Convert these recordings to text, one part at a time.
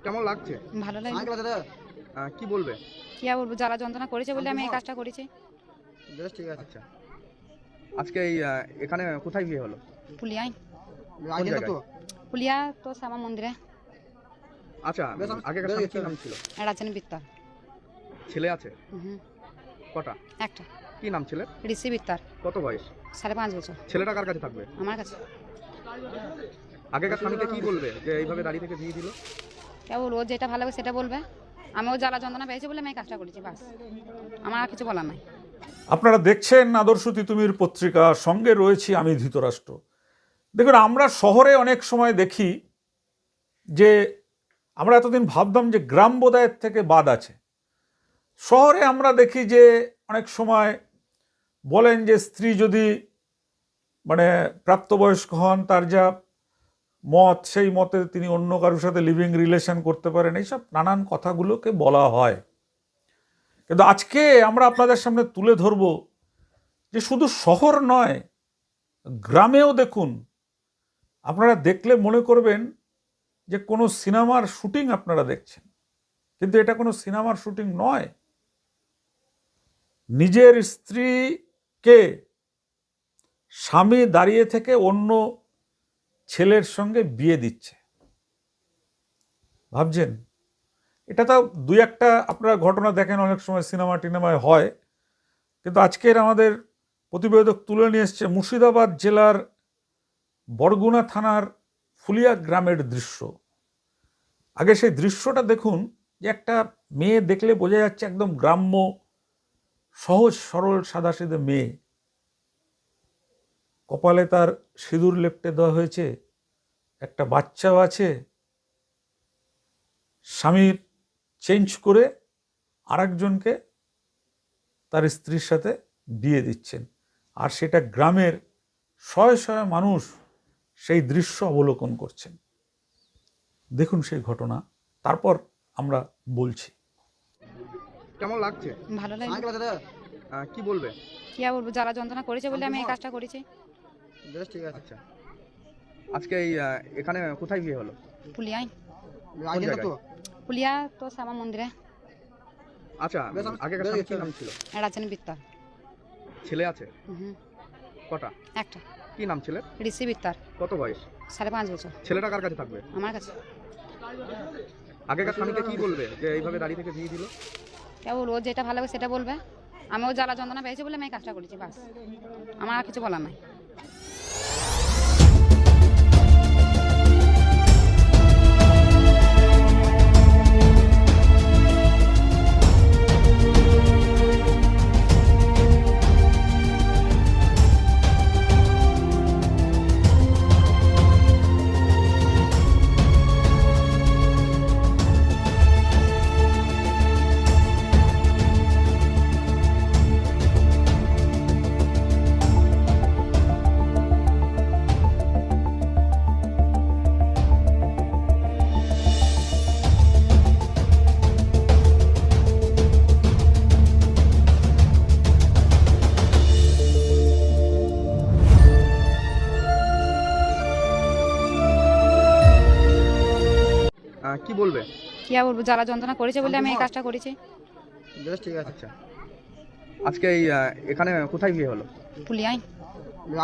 কেমন লাগছে? ভালো লাগছে। কি বলবে? কি আর বলবো, জ্বালা যন্ত্রণা করেছে বলে আমি এই কাজটা করেছি। বেশ, ঠিক আছে। আচ্ছা, আজকে এই এখানে কোথায় বিয়ে হলো? পুলিয়ায়। কোন জায়গায়? পুলিয়া তো শ্যামা মন্দিরে। আচ্ছা, আগেকার স্বামী কি নাম ছিল? রাজধানী বিত্তার। ছেলে আছে? হুম, কটা? একটা। কি নাম ছেলের? ঋষি বিত্তার। কত বয়স? 5.5 বছর। ছেলেটা কার কাছে থাকবে? আমার কাছে। আগেকার স্বামীকে কি বলবে যে এইভাবে দাঁড়িয়ে থেকে বিয়ে দিল? কে বলবো, ও যেটা ভালো হবে সেটা বলবে। আমি ও জ্বালা যন্ত্রণা পেয়েছি বলে আমি এই কাজটা করেছি, বাস। আমার আর কিছু বলার নাই। আপনারা দেখছেন আদর্শ তিতুমির পত্রিকা, সঙ্গে রয়েছি আমি ধৃতরাষ্ট্র। দেখুন, আমরা শহরে অনেক সময় দেখি যে আমরা এতদিন ভাবতাম যে গ্রাম বোধহয় থেকে বাদ আছে। শহরে আমরা দেখি যে অনেক সময় বলেন যে স্ত্রী যদি প্রাপ্তবয়স্ক হন, তার যা মত সেই মতে তিনি অন্য কারোর সাথে লিভিং রিলেশন করতে পারেন, এইসব নানান কথাগুলোকে বলা হয়। কিন্তু আজকে আমরা আপনাদের সামনে তুলে ধরব যে শুধু শহর নয়, গ্রামেও দেখুন, আপনারা দেখলে মনে করবেন যে কোনো সিনেমার শুটিং আপনারা দেখছেন, কিন্তু এটা কোনো সিনেমার শুটিং নয়। নিজের স্ত্রীকে স্বামী দাঁড়িয়ে থেকে অন্য ছেলের সঙ্গে বিয়ে দিচ্ছে। ভাবছেন, এটা তো দুই একটা আপনারা ঘটনা দেখেন, অনেক সময় সিনেমা টিনেমায় হয়, কিন্তু আজকের আমাদের প্রতিবেদক তুলে নিয়ে এসছে মুর্শিদাবাদ জেলার বরগুনা থানার ফুলিয়া গ্রামের দৃশ্য। আগে সেই দৃশ্যটা দেখুন, যে একটা মেয়ে দেখলে বোঝা যাচ্ছে একদম গ্রাম্য, সহজ সরল সাদাসিধে মেয়ে। কপালে তার সিঁদুর লেপটে দেওয়া হয়েছে, একটা বাচ্চাও আছে। স্বামীর চেঞ্জ করে আরেকজনকে তার স্ত্রীর সাথে বিয়ে দিচ্ছেন, আর সেটা গ্রামের শয়ে শয়ে মানুষ সেই দৃশ্য অবলোকন করছেন। দেখুন সেই ঘটনা, তারপর আমরা বলছি। কেমন লাগছে? ভালো লাগছে। কি বলবে? কি আর বলবো, জ্বালা যন্ত্রণা করেছে বলে আমি এই কাজটা করেছি। বেশ, ঠিক আছে। আচ্ছা, আজকে এই এখানে কোথায় বিয়ে হলো? পুলিয়ায়। কোন জায়গায়? পুলিয়া তো শ্যামা মন্দিরে। আচ্ছা, আগেকার স্বামী কি নাম ছিল? রাজধানী বিত্তার। ছেলে আছে? হুম, কটা? একটা। কি নাম ছেলের? ঋষি বিত্তার। কত বয়স? 5.5 বছর। ছেলেটা কার কাছে থাকবে? আমার কাছে। আগেকার স্বামীকে কি বলবে যে এইভাবে দাঁড়িয়ে থেকে বিয়ে দিল? কে বলবো, ও যেটা ভালো হবে সেটা বলবে। আমি ও জ্বালা যন্ত্রণা পেয়েছি বলে আমি এই কাজটা করেছি, বাস। আমার আর কিছু বলার নাই। কি বলবে? কি আর বলবো, জ্বালা যন্ত্রণা করেছে বলে আমি এই কাজটা করেছি। বেশ, ঠিক আছে। আচ্ছা, আজকে এই এখানে কোথায় বিয়ে হলো? পুলিয়ায়।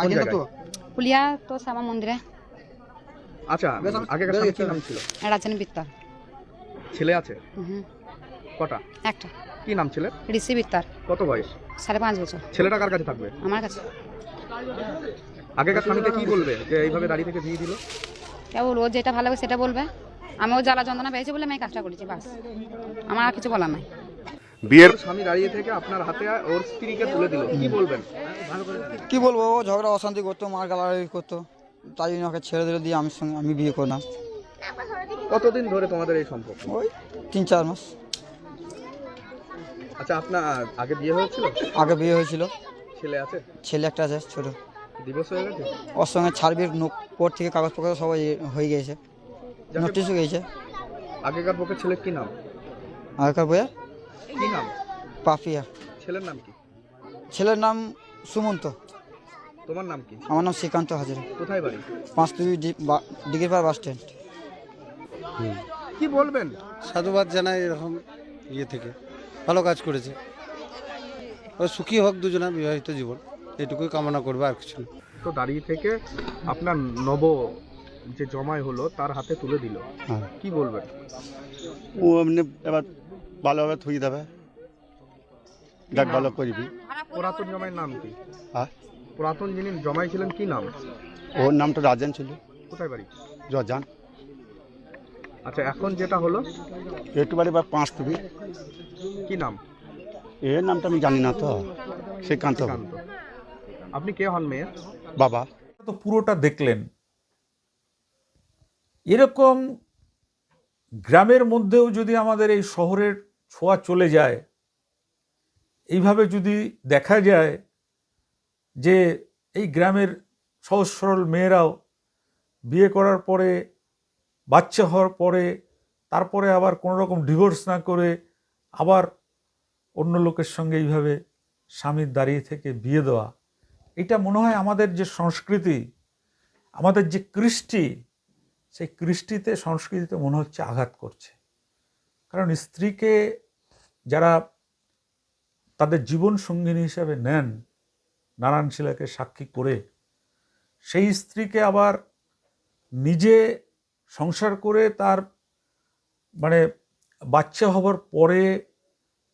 কোন জায়গায়? পুলিয়া তো শ্যামা মন্দিরে। আচ্ছা, আগেকার স্বামী কি নাম ছিল? রাজধানী বিত্তার। ছেলে আছে? হুম, কটা? একটা। কি নাম ছেলের? ঋষি বিত্তার। কত বয়স? 5.5 বছর। ছেলেটা কার কাছে থাকবে? আমার কাছে। আগেকার স্বামীকে কি বলবে যে এইভাবে দাঁড়িয়ে থেকে বিয়ে দিল? কে বলবো, ও যেটা ভালো হবে সেটা বলবে। আমি ও জ্বালা যন্ত্রণা পেয়েছি বলে আমি এই কাজটা করেছি, বাস। আমার আর কিছু বলার নাই। বিয়ের স্বামী দাঁড়িয়ে থেকে আপনার হাতে ওর স্ত্রীকে তুলে দিল, কি বলবেন? কি বলবো, ও ঝগড়া অশান্তি করতো, মার গালাগালি করতো, তাই জন্য ওকে ছেড়ে দিলে দিয়ে আমি বিয়ে করলাম। কতদিন ধরে তোমাদের এই সম্পর্ক? ওই 3-4 মাস আচ্ছা, আপনার আগে বিয়ে হয়েছিল? আগে বিয়ে হয়েছিল। ছেলে আছে? ছেলে একটা আছে, ছোট। ডিভোর্স হয়ে গেছে? ওর সঙ্গে ছাড়বির কোর্ট থেকে কাগজপত্র সবাই হয়ে গিয়েছে, নোটিশও গিয়েছে। আগেকার পক্ষে ছেলের কি নাম? আগেকার বইয়া কি নাম? পাপিয়া। ছেলের নাম কি? ছেলের নাম সুমন্ত। তোমার নাম কি? আমার নাম শ্রীকান্ত হাজারি। কোথায় বাড়ি? 5 ডিগ্রিপাড়া বাস স্ট্যান্ড। কি বলবেন? সাধুবাদ জানাই এরকম ইয়ে থেকে, ভালো কাজ করেছে। ও সুখী হোক দুজনা বিবাহিত জীবন, এটুকুই কামনা করবে, আর কিছু না। তো দাঁড়িয়ে থেকে আপনার নব যে জমাই হলো তার হাতে তুলে দিল, হ্যাঁ, কি বলবেন? ও এমনি এবার ভালোভাবে থুই দেবে, দেখ ভালো করবি। পুরাতন জমাইয়ের নাম কি? হ্যাঁ, পুরাতন যিনি জমাই ছিলেন কি নাম? ওর নামটা রাজান ছিল, কোথায় বাড়ি? রাজান। আচ্ছা, এখন যেটা হলো একটু বাড়ি বা 5 টুপি, কি নাম? এর নামটা আমি জানি না তো, সে কান্ত কান্ত। আপনি কে হন মেয়ের? বাবা। তো পুরোটা দেখলেন। এরকম গ্রামের মধ্যেও যদি আমাদের এই শহরের ছোঁয়া চলে যায়, এইভাবে যদি দেখা যায় যে এই গ্রামের সহজ সরল মেয়েরাও বিয়ে করার পরে, বাচ্চা হওয়ার পরে, তারপরে আবার কোনো রকম ডিভোর্স না করে আবার অন্য লোকের সঙ্গে এইভাবে স্বামীর দাঁড়িয়ে থেকে বিয়ে দেওয়া, এটা মনে হয় আমাদের যে সংস্কৃতি, আমাদের যে কৃষ্টি, সেই কৃষ্টিতে, সংস্কৃতিতে মনে হচ্ছে আঘাত করছে। কারণ স্ত্রীকে যারা তাদের জীবন সঙ্গিনী হিসাবে নেন, নারায়ণ শিলাকে সাক্ষী করে, সেই স্ত্রীকে আবার নিজে সংসার করে তার মানে বাচ্চা হবার পরে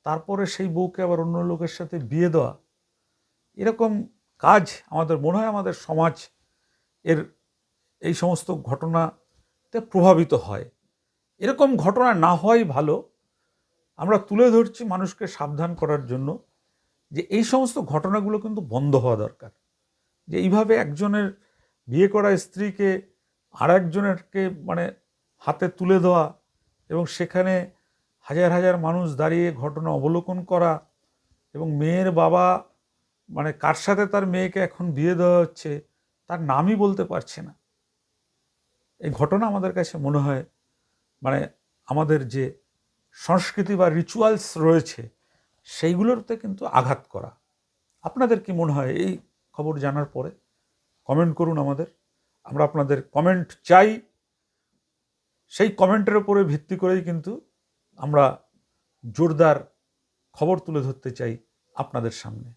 তারপরে সেই বউকে আবার অন্য লোকের সাথে বিয়ে দেওয়া, এরকম কাজ আমাদের মনে হয় আমাদের সমাজ এর এই সমস্ত ঘটনাতে প্রভাবিত হয়। এরকম ঘটনা না হওয়াই ভালো। আমরা তুলে ধরছি মানুষকে সাবধান করার জন্য যে এই সমস্ত ঘটনাগুলো কিন্তু বন্ধ হওয়া দরকার। যে এইভাবে একজনের বিয়ে করা স্ত্রীকে আর একজনেরকে মানে হাতে তুলে দেওয়া এবং সেখানে হাজার হাজার মানুষ দাঁড়িয়ে ঘটনা অবলোকন করা, এবং মেয়ের বাবা মানে কার সাথে তার মেয়েকে এখন বিয়ে দেওয়া হচ্ছে তার নামই বলতে পারছে না। এই ঘটনা আমাদের কাছে মনে হয় মানে আমাদের যে সংস্কৃতি বা রিচুয়ালস রয়েছে সেইগুলোতে কিন্তু আঘাত করা। আপনাদের কি মনে হয় এই খবর জানার পরে? কমেন্ট করুন আমাদের, আমরা আপনাদের কমেন্ট চাই। সেই কমেন্টের উপরে ভিত্তি করেই কিন্তু আমরা জোরদার খবর তুলে ধরতে চাই আপনাদের সামনে।